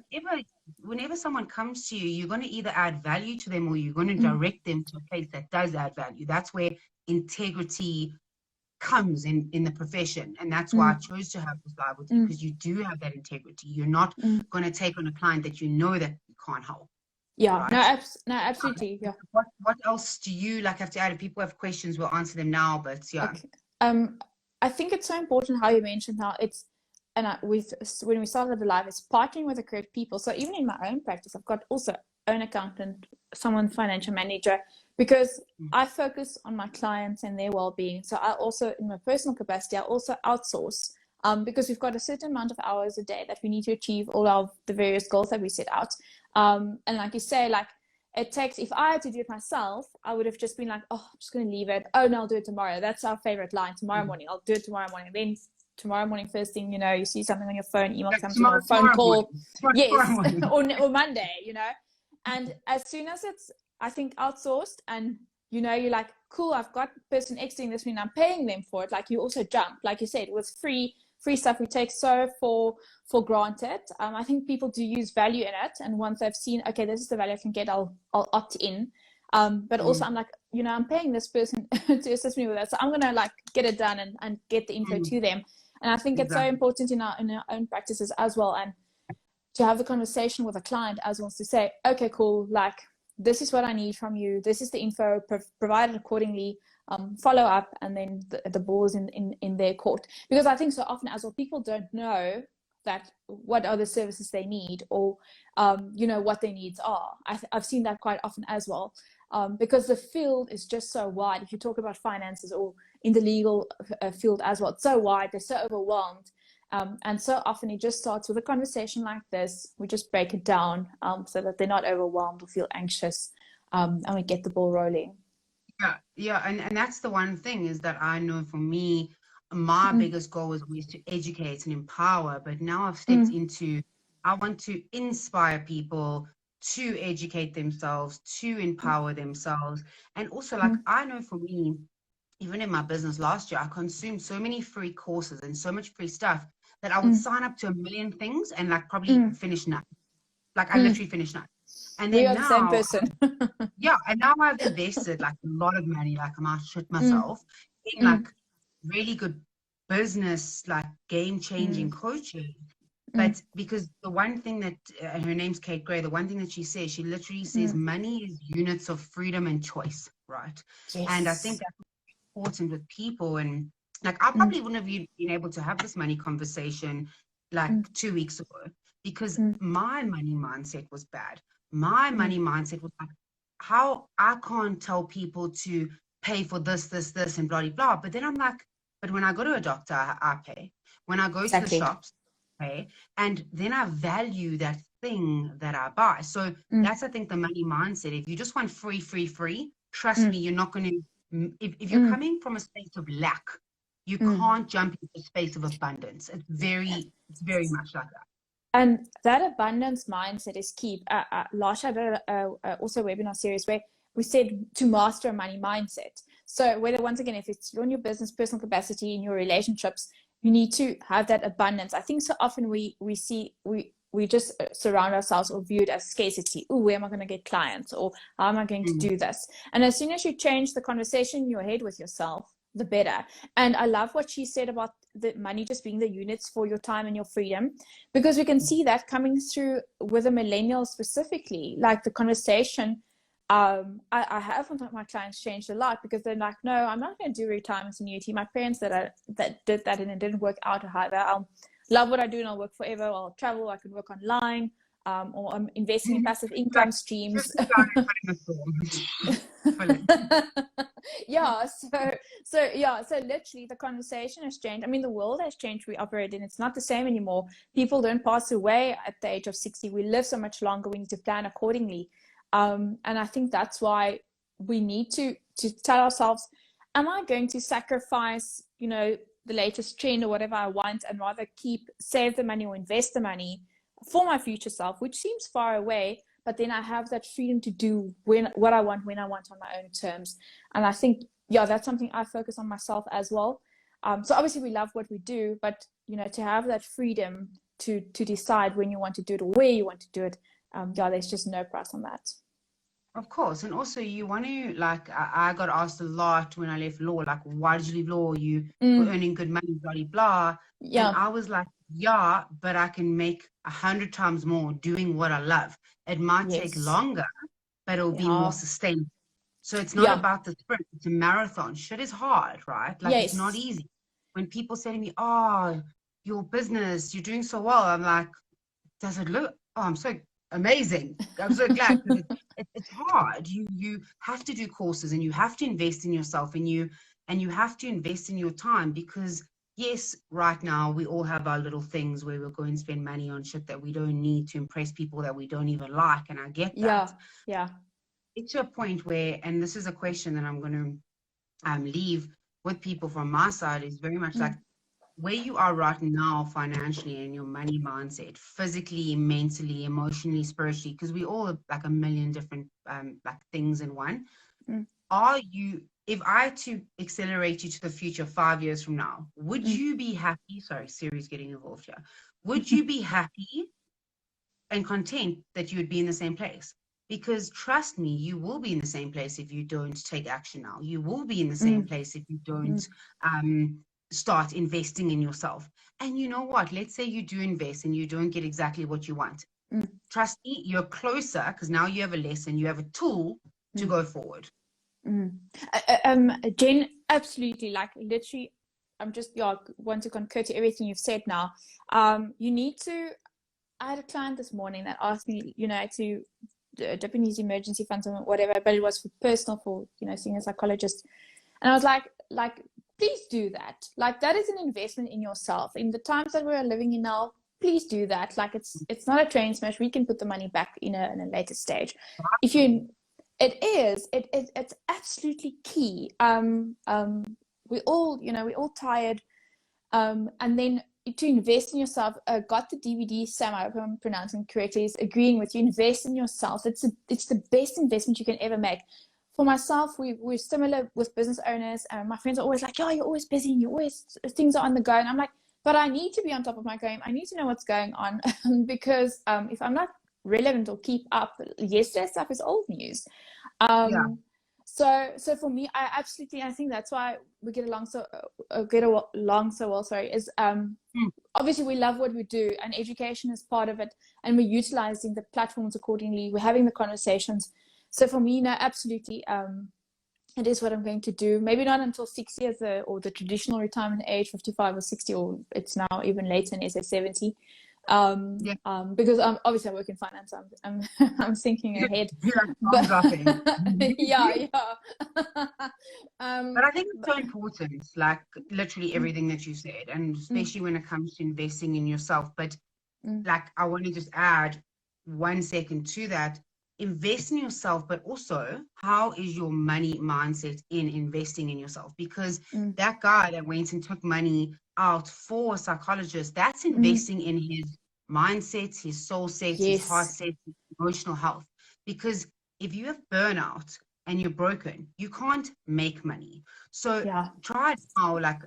whenever someone comes to you, you're going to either add value to them or you're going to Mm, direct them to a place that does add value. That's where integrity comes in the profession. And that's why I mm, chose to have this live with you, mm, because you do have that integrity. You're not mm. going to take on a client that you know that you can't help, Yeah, no, right? no, absolutely. Yeah. What else do you like have to add? If people have questions, we'll answer them now. But yeah. Okay. I think it's so important how you mentioned how it's, and when we started the live, it's partnering with the correct people. So even in my own practice, I've got also own accountant, someone financial manager, because I focus on my clients and their well-being. So I also, in my personal capacity, I also outsource, because we've got a certain amount of hours a day that we need to achieve all of the various goals that we set out. And like you say, like, it takes, if I had to do it myself, I would have just been like, oh, I'm just going to leave it. Oh, no, I'll do it tomorrow. That's our favorite line. Tomorrow morning. I'll do it tomorrow morning. Then tomorrow morning, first thing, you know, you see something on your phone, email Like comes in, or phone tomorrow call. morning. Yes. Morning. or Monday, you know. And as soon as it's, I think, outsourced, and, you know, you're like, cool, I've got person X doing this, mean I'm paying them for it. Like, you also jump, like you said, with free stuff we take so for granted. I think people do use value in it, and once they've seen, okay, this is the value I can get, I'll opt in. But also I'm like, you know, I'm paying this person to assist me with that, so I'm gonna like get it done and get the info to them. And I think it's so important in our own practices as well, and to have the conversation with a client as well, to say, okay, cool, like, this is what I need from you, this is the info, provided accordingly, follow up, and then the ball is in their court. Because I think so often as well, people don't know that what are the services they need, or you know, what their needs are. I've seen that quite often as well, because the field is just so wide. If you talk about finances or in the legal field as well, it's so wide, they're so overwhelmed. And so often it just starts with a conversation like this. We just break it down, so that they're not overwhelmed or feel anxious, and we get the ball rolling. Yeah, and that's the one thing, is that I know for me, my biggest goal was always to educate and empower, but now I've stepped into, I want to inspire people to educate themselves, to empower themselves. And also, like, I know for me, even in my business last year, I consumed so many free courses and so much free stuff that I would sign up to a million things and like probably finish none. Like, I literally finished none. And We then are the same now, person. yeah, and now I've invested like a lot of money, like I might shit myself, in like really good business, like game-changing coaching. But because the one thing that, her name's Kate Gray, the one thing that she says, she literally says money is units of freedom and choice, right? Yes. And I think that's important with people. And like, I probably wouldn't have been able to have this money conversation like 2 weeks ago, because my money mindset was bad. My money mindset was like, how I can't tell people to pay for this, and blah, blah, blah. But then I'm like, but when I go to a doctor, I pay. When I go to the shops, I pay. And then I value that thing that I buy. So that's, I think, the money mindset. If you just want free, trust me, you're not going to, if you're coming from a space of lack, you can't jump into a space of abundance. It's very much like that. And that abundance mindset is key. Last year I did also a webinar series where we said to master a money mindset. So whether, once again, if it's on your business, personal capacity, in your relationships, you need to have that abundance. I think so often we just surround ourselves or view it as scarcity. Oh, where am I going to get clients? Or how am I going to do this? And as soon as you change the conversation in your head with yourself, the better. And I love what she said about the money just being the units for your time and your freedom, because we can see that coming through with the millennials specifically. Like, the conversation, I have with my clients changed a lot, because they're like, no, I'm not going to do retirement annuity. My parents that did that, and it didn't work out. However, I'll love what I do and I'll work forever. I'll travel, I could work online, or I'm investing in passive income streams. Yeah, so literally the conversation has changed. I mean, the world has changed we operate in. It's not the same anymore. People don't pass away at the age of 60. We live so much longer. We need to plan accordingly. And I think that's why we need to tell ourselves, am I going to sacrifice, you know, the latest trend or whatever I want, and rather save the money or invest the money for my future self, which seems far away, but then I have that freedom to do what I want, when I want, on my own terms. And I think, yeah, that's something I focus on myself as well. So obviously we love what we do, but, you know, to have that freedom to decide when you want to do it or where you want to do it, yeah, there's just no price on that. Of course. And also you want to, like, I got asked a lot when I left law, like, why did you leave law? You were earning good money, blah, blah, blah. Yeah. And I was like, yeah, but I can make 100 times more doing what I love. It might take longer, but it'll be more sustainable. So it's not about the sprint, it's a marathon. Shit is hard, right? Like, it's not easy. When people say to me, oh, your business, you're doing so well, I'm like, does it look, oh, I'm so amazing. I'm so glad. It's hard. You have to do courses, and you have to invest in yourself, and you have to invest in your time, because yes, right now we all have our little things where we'll go and spend money on shit that we don't need to impress people that we don't even like, and I get that. Yeah. It's to a point where, and this is a question that I'm going to leave with people from my side, is very much like where you are right now financially and your money mindset, physically, mentally, emotionally, spiritually, because we all have like a million different like things in one. Are you, if I had to accelerate you to the future 5 years from now, would you be happy? Sorry, Siri's getting involved here. Would you be happy and content that you would be in the same place? Because trust me, you will be in the same place if you don't take action now. You will be in the same place if you don't start investing in yourself. And you know what? Let's say you do invest and you don't get exactly what you want. Trust me, you're closer, because now you have a lesson, you have a tool to go forward. Jen, absolutely. Like, literally, I'm just want to concur to everything you've said now. You need to, I had a client this morning that asked me, to dip in his emergency funds or whatever, but it was for personal, for, seeing a psychologist. And I was like, please do that. Like, that is an investment in yourself. In the times that we're living in now, please do that. Like, it's not a train smash. We can put the money back in a later stage. It's absolutely key. We all tired. And then to invest in yourself, got the DVD, Sam, I hope I'm pronouncing correctly, is agreeing with you. Invest in yourself. It's the best investment you can ever make. For myself, we're similar with business owners, and my friends are always like, "Oh, you're always busy, and things are on the go." And I'm like, but I need to be on top of my game. I need to know what's going on because if I'm not relevant or keep up, yesterday's stuff is old news. So for me, I think that's why we get along so well. Sorry, is obviously we love what we do, and education is part of it, and we're utilizing the platforms accordingly. We're having the conversations. So for me, no, absolutely, it is what I'm going to do. Maybe not until 6 years or the traditional retirement age, 55 or 60, or it's now even later in SA 70. Because obviously I work in finance, I'm thinking ahead. But I think it's so important, like literally everything that you said, and especially when it comes to investing in yourself. But like, I want to just add 1 second to that. Invest in yourself, but also how is your money mindset in investing in yourself? Because that guy that went and took money out for a psychologist, that's investing in his mindset, his soul set, his heart set, his emotional health. Because if you have burnout and you're broken, you can't make money. So try it now, like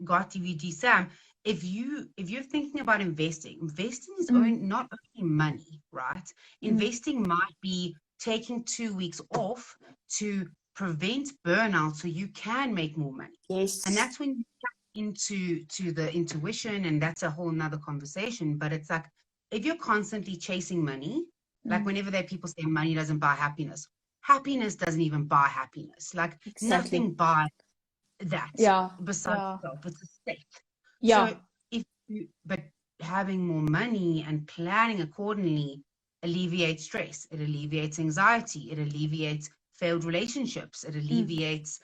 𝐷 Sam. If you're thinking about investing is not only money, right? Investing might be taking 2 weeks off to prevent burnout so you can make more money. And that's when you get into the intuition, and that's a whole nother conversation. But it's like, if you're constantly chasing money, like whenever people say money doesn't buy happiness, happiness doesn't even buy happiness. Like nothing buys that besides yourself. It's a state. So but having more money and planning accordingly alleviates stress. It alleviates anxiety. It alleviates failed relationships. It alleviates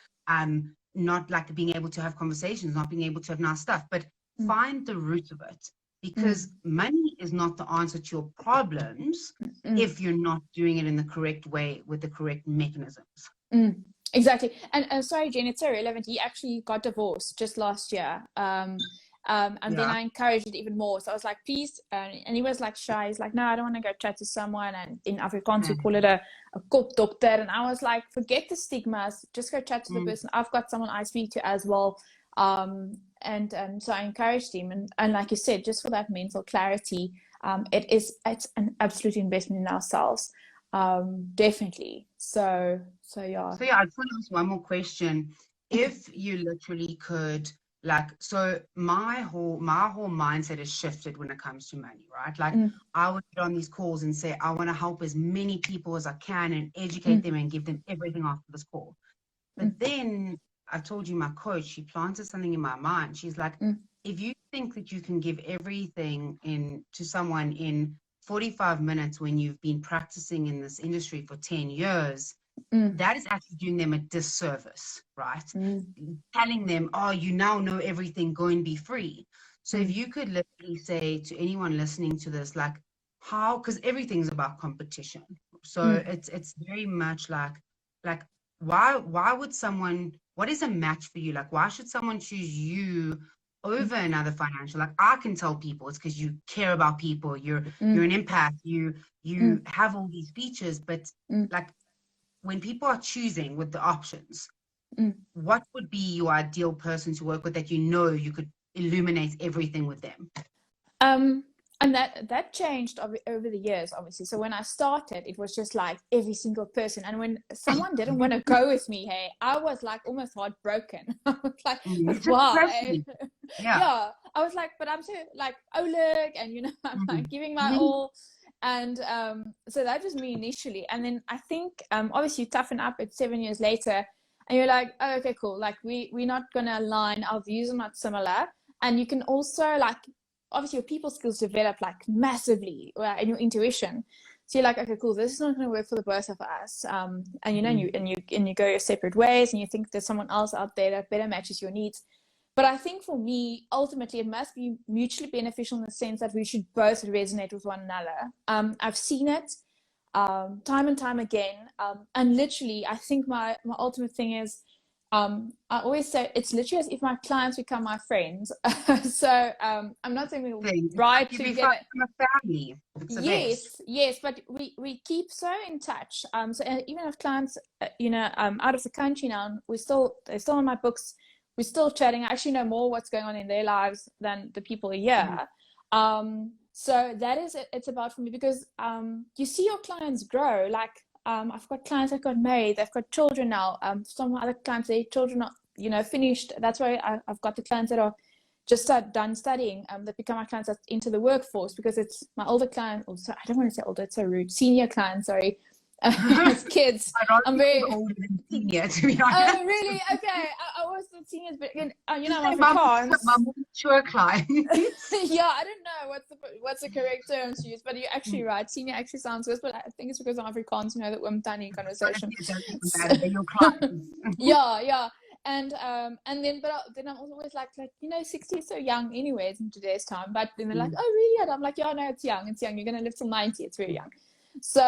not like being able to have conversations, not being able to have nice stuff. But find the root of it, because money is not the answer to your problems if you're not doing it in the correct way with the correct mechanisms. Exactly. And sorry, Jen, it's so relevant. He actually got divorced just last year. And then I encouraged it even more. So I was like, please, and he was like shy. He's like, no, I don't want to go chat to someone. And in Afrikaans, we call it a kopdokter. And I was like, forget the stigmas, just go chat to the person. I've got someone I speak to as well. And so I encouraged him. And like you said, just for that mental clarity, it's an absolute investment in ourselves. Definitely. So yeah. So yeah, I just want to ask one more question. If you literally could, like, so my whole mindset has shifted when it comes to money, right? Like, I would get on these calls and say, I want to help as many people as I can and educate them and give them everything after this call. But then I told you, my coach, she planted something in my mind. She's like, if you think that you can give everything to someone in 45 minutes when you've been practicing in this industry for 10 years, that is actually doing them a disservice, right? Telling them, oh, you now know everything, go and be free. So if you could literally say to anyone listening to this, like, how, because everything's about competition. So it's very much like why would someone, what is a match for you? Like, why should someone choose you over another financial? Like, I can tell people it's because you care about people, you're an empath, you have all these features, but like, when people are choosing with the options, what would be your ideal person to work with that you know you could illuminate everything with them? And that changed over the years, obviously. So when I started, it was just like every single person. And when someone didn't want to go with me, hey, I was like almost heartbroken. I was like, but why? Yeah. I was like, but I'm so like Oleg, and you know, I'm like giving my all. And so that was me initially. And then I think obviously you toughen up at 7 years later, and you're like, oh, okay, cool. Like we're not going to align. Our views are not similar. And you can also like, obviously your people skills develop like massively, and your intuition. So you're like, okay, cool. This is not going to work for the both of us. And you know, you go your separate ways, and you think there's someone else out there that better matches your needs. But I think for me, ultimately, it must be mutually beneficial in the sense that we should both resonate with one another. I've seen it time and time again. And literally, I think my ultimate thing is, I always say it's literally as if my clients become my friends. So I'm not saying we'll ride together. Family. Yes, but we keep so in touch. So even if clients, you know, out of the country now, they're still on my books. We're still chatting. I actually know more what's going on in their lives than the people here. So that is it's about for me, because you see your clients grow. Like I've got clients that got married, they've got children now. Some other clients, their children are, you know, finished. That's why I've got the clients that are just done studying, that become my clients that's into the workforce, because it's my older client. Also, I don't want to say older, it's so rude. Senior clients, sorry. As kids, I'm very older than senior, to be honest. Oh, really? Okay, I was the seniors, but you know, I'm Afrikaans. My mature client. Yeah, I don't know what's the correct term to use, but you're actually right. Senior actually sounds worse, but I think it's because I'm Afrikaans, you know, that 𝐿𝐿 conversation. Yeah. And then I'm always like, you know, 60 is so young anyways in today's time. But then they're like, oh really? And I'm like, yeah, no, it's young. You're gonna live till 90. It's very young. So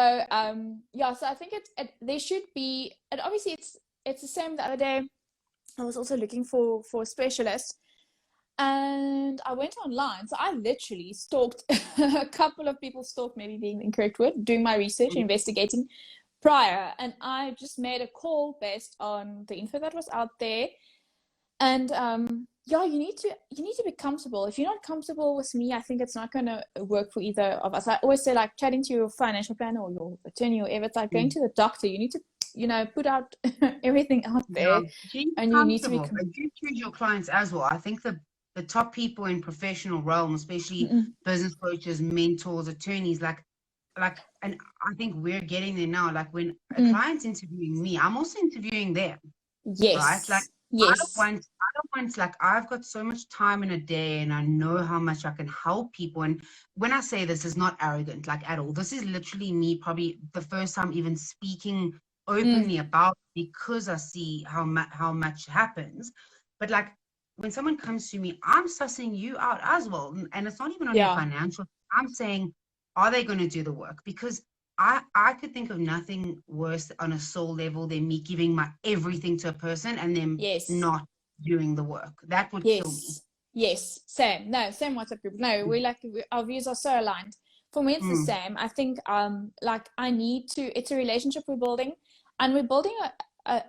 yeah, so I think there should be, and obviously it's the same. The other day I was also looking for a specialist, and I went online. So I literally stalked a couple of people. Stalked, maybe being the incorrect word, doing my research, investigating prior, and I just made a call based on the info that was out there. And yeah, you need to be comfortable. If you're not comfortable with me, I think it's not going to work for either of us. I always say, like, chatting to your financial planner or your attorney or whatever, it's like going to the doctor. You need to, you know, put out everything out there, and you need to be. You choose your clients as well. I think the top people in professional realm, especially business coaches, mentors, attorneys, like, and I think we're getting there now. Like, when a client's interviewing me, I'm also interviewing them. Yes. Right? Like, yes. I don't want, like, I've got so much time in a day, and I know how much I can help people. And when I say this, is not arrogant, like, at all. This is literally me, probably the first time even speaking openly about it, because I see how much happens. But like, when someone comes to me, I'm sussing you out as well. And it's not even on your financial. I'm saying, are they going to do the work? Because I could think of nothing worse on a soul level than me giving my everything to a person and them not doing the work. That would kill me. Yes, same. No, same WhatsApp group. No, our views are so aligned. For me, it's the same. I think like, it's a relationship we're building, and we're building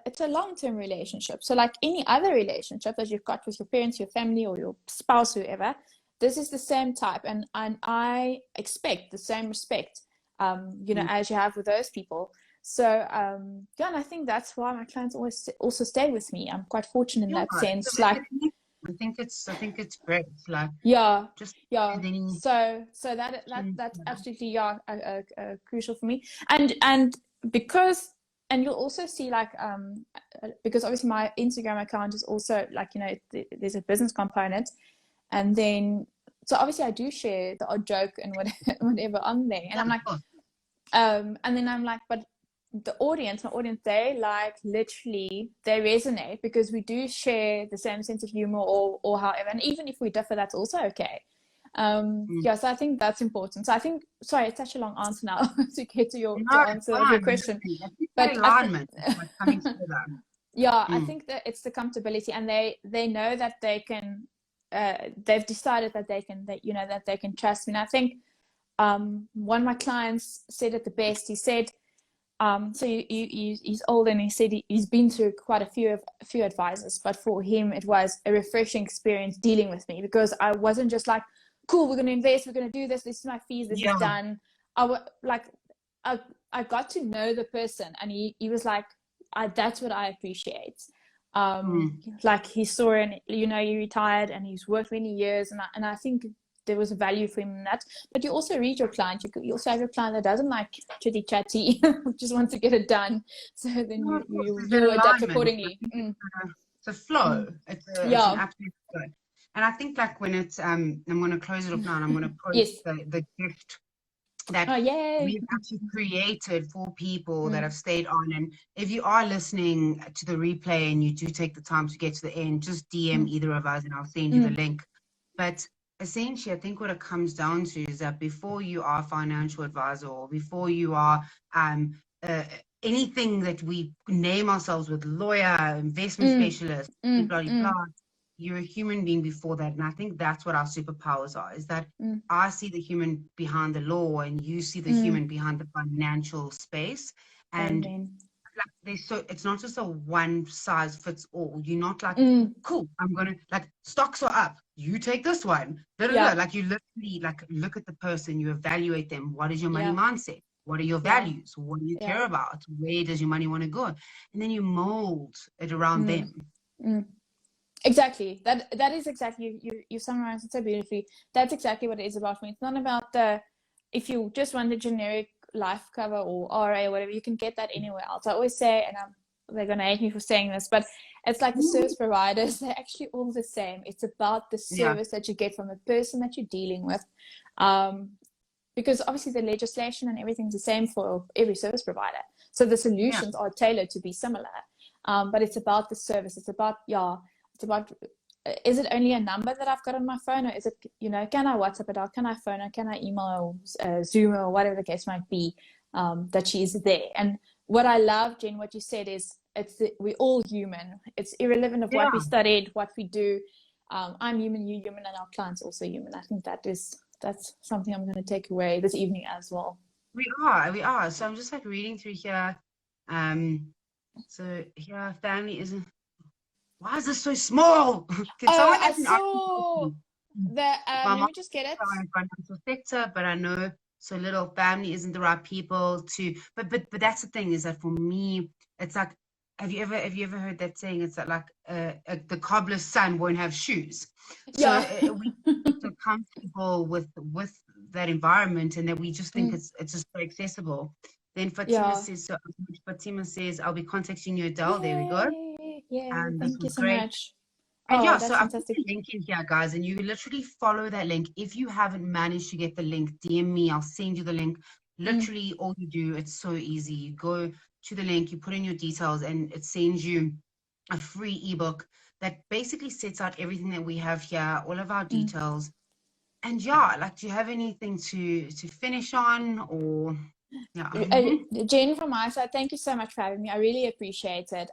it's a long-term relationship. So like any other relationship that you've got with your parents, your family, or your spouse, whoever, this is the same type, and I expect the same respect, you know, as you have with those people. So yeah, and I think that's why my clients always also stay with me. I'm quite fortunate in that sense. Like, I think it's great. Like, yeah, just yeah. So that's absolutely, yeah, crucial for me. And because, and you'll also see, like, because obviously my Instagram account is also, like, you know, there's a business component, and then so obviously I do share the odd joke and whatever on there, and I'm like, and then I'm like, but my audience, they like, literally, they resonate because we do share the same sense of humor, or however, and even if we differ, that's also okay. Yeah, so I think that's important. So I think, sorry, it's such a long answer now to get to your to answer your question, but alignment, like coming together. Yeah, I think that it's the comfortability, and they know that they can, they've decided that they can, that, you know, that they can trust me. And I think one of my clients said it the best. He said, so he's old, and he said he's been through quite a few advisors, but for him it was a refreshing experience dealing with me, because I wasn't just like, cool, we're going to invest, we're going to do this, this is my fees, this is done. I got to know the person, and he was like, that's what I appreciate. Like, he saw, and, you know, he retired and he's worked many years, and I think there was a value for him in that. But you also read your client. You also have your client that doesn't like chitty chatty, just wants to get it done. So then you adapt accordingly. It's a flow. It's an absolute flow. And I think, like, when it's I'm going to close it off now, and I'm going to post the gift that we've actually created for people that have stayed on. And if you are listening to the replay and you do take the time to get to the end, just DM either of us and I'll send you the link. But essentially, I think what it comes down to is that before you are a financial advisor, or before you are anything that we name ourselves with, lawyer, investment specialist, blah, blah, blah, you're a human being before that. And I think that's what our superpowers are, is that I see the human behind the law, and you see the human behind the financial space. And like, it's not just a one size fits all. You're not like, cool, I'm gonna, like, stocks are up, you take this one. Like, you literally, like, look at the person, you evaluate them. What is your money mindset? What are your values? What do you care about? Where does your money want to go? And then you mold it around them. Exactly. That is exactly, you summarized it so beautifully. That's exactly what it is about me. It's not about if you just want the generic life cover or RA or whatever, you can get that anywhere else. I always say, and they're going to hate me for saying this, but it's like the service providers, they're actually all the same. It's about the service that you get from the person that you're dealing with. Because obviously the legislation and everything's the same for every service provider. So the solutions are tailored to be similar. But it's about the service. It's about, is it only a number that I've got on my phone, or is it, you know, can I WhatsApp it out? Can I phone her? Can I email or Zoom or whatever the case might be, that she is there? And what I love, Jen, what you said is, we're all human. It's irrelevant of what we studied, what we do. I'm human, you human, and our clients also human. I think that's something I'm going to take away this evening as well. We are. So I'm just, like, reading through here. So here, family isn't. Why is this so small? I saw the. Let me just get it. Financial sector, but I know so little. Family isn't the right people to. But that's the thing, is that for me, it's like, have you ever heard that saying? It's like the cobbler's son won't have shoes. So we so comfortable with that environment, and that we just think it's just so accessible. Then Fatima says, I'll be contacting you, Adele. There we go. Thank you so much. And so I've put the link in here, guys, and you literally follow that link. If you haven't managed to get the link, DM me, I'll send you the link. Literally all you do, it's so easy. You go to the link, you put in your details, and it sends you a free ebook that basically sets out everything that we have here, all of our details. And like, do you have anything to finish on, or? Jen, from my side, thank you so much for having me. I really appreciate it,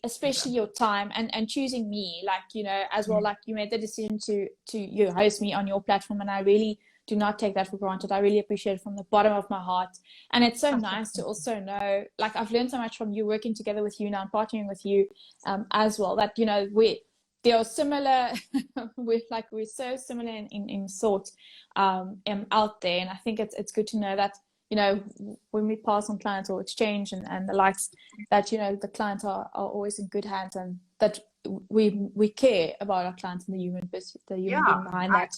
especially your time and choosing me, like, you know, as well. Like, you made the decision to you host me on your platform, and I really do not take that for granted. I really appreciate it from the bottom of my heart. And it's so nice to also know, like, I've learned so much from you, working together with you now and partnering with you as well, that, you know, they are similar. We're so similar in thought out there, and I think it's good to know that, you know, when we pass on clients or exchange and the likes, that, you know, the clients are always in good hands, and that we care about our clients and the human being behind that.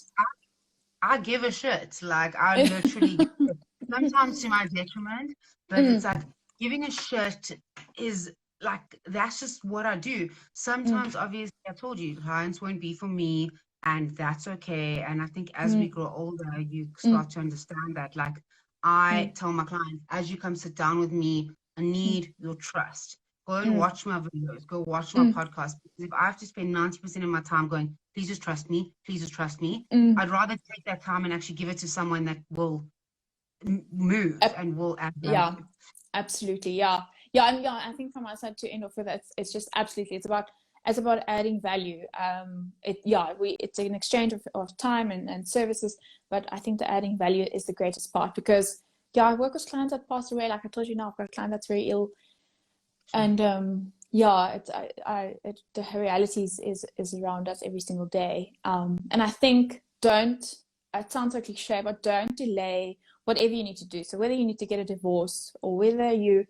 I give a shit. Like, I literally give a shit. Sometimes to my detriment, but it's like giving a shit is like, that's just what I do. Sometimes, obviously, I told you, clients won't be for me, and that's okay. And I think as we grow older, you start to understand that. Like, I tell my clients, as you come sit down with me, I need your trust. Go and watch my videos, go watch my podcast. Because if I have to spend 90% of my time going, please just trust me, please just trust me, I'd rather take that time and actually give it to someone that will move and will add value. Yeah, absolutely. Yeah. And I think from my side, to end off with that, it's just absolutely, it's about adding value. It's an exchange of time and services, but I think the adding value is the greatest part, because I work with clients that pass away. Like I told you now, I've got a client that's very ill, and the reality is around us every single day. And I think it sounds like cliche, but don't delay whatever you need to do. So whether you need to get a divorce, or whether you've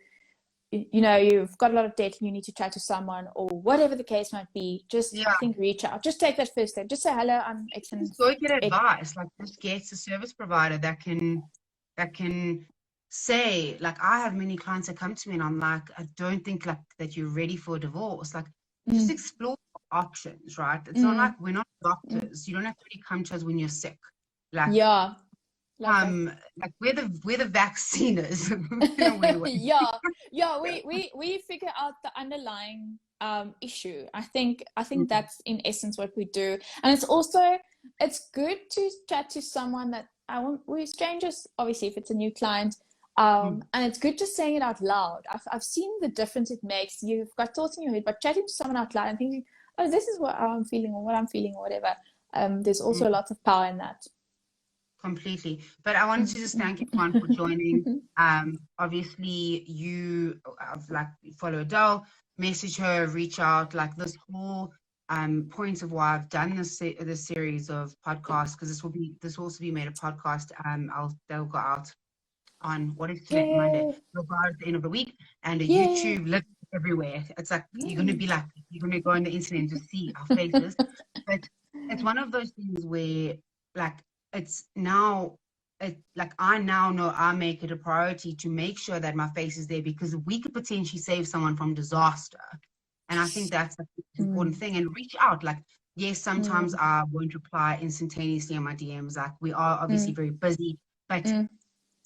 got a lot of debt and you need to chat to someone, or whatever the case might be, just I think reach out. Just take that first step. Just say, hello, I'm X. Just go get advice. Like, just get a service provider that can say, like, I have many clients that come to me and I'm like, I don't think like that you're ready for a divorce. Like, just explore options, right? It's not like we're not doctors. You don't have to really come to us when you're sick. Like, like where the vaccine is. In a weird way. We figure out the underlying issue. I think that's in essence what we do. And it's good to chat to someone that we're strangers, obviously, if it's a new client. And it's good just saying it out loud. I've seen the difference it makes. You've got thoughts in your head, but chatting to someone out loud and thinking, oh, this is what I'm feeling, or what I'm feeling, or whatever. There's also lots of power in that. Completely. But I wanted to just thank everyone for joining. Obviously, you follow Adele, message her, reach out. Like, this whole point of why I've done this series of podcasts, because this will also be made a podcast. They'll go out on, what is today? Monday. They'll go out at the end of the week, and YouTube literally everywhere. It's like you're gonna go on the internet and just see our faces. But it's one of those things where, like, I now know I make it a priority to make sure that my face is there, because we could potentially save someone from disaster. And I think that's an important thing. And reach out. Like, yes, sometimes I won't reply instantaneously on my DMs. Like, we are obviously very busy, but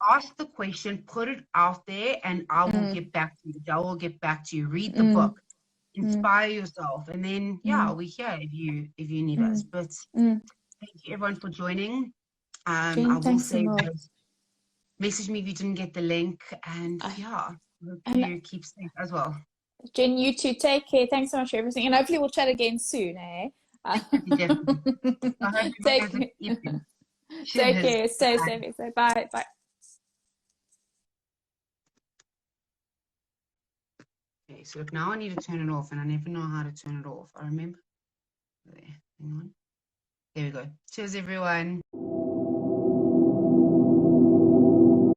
ask the question, put it out there, and I will get back to you. I will get back to you. Read the book, inspire yourself, and then we're here if you need us. But thank you everyone for joining. Jen, I will say, so message me if you didn't get the link, and hope you keep safe as well. Jen, you too. Take care. Thanks so much for everything, and hopefully we'll chat again soon, eh? Definitely. I hope you guys have a good evening. Take care. Stay safe. Bye. Okay, so look, now I need to turn it off, and I never know how to turn it off. I remember. There, hang on. There we go. Cheers, everyone.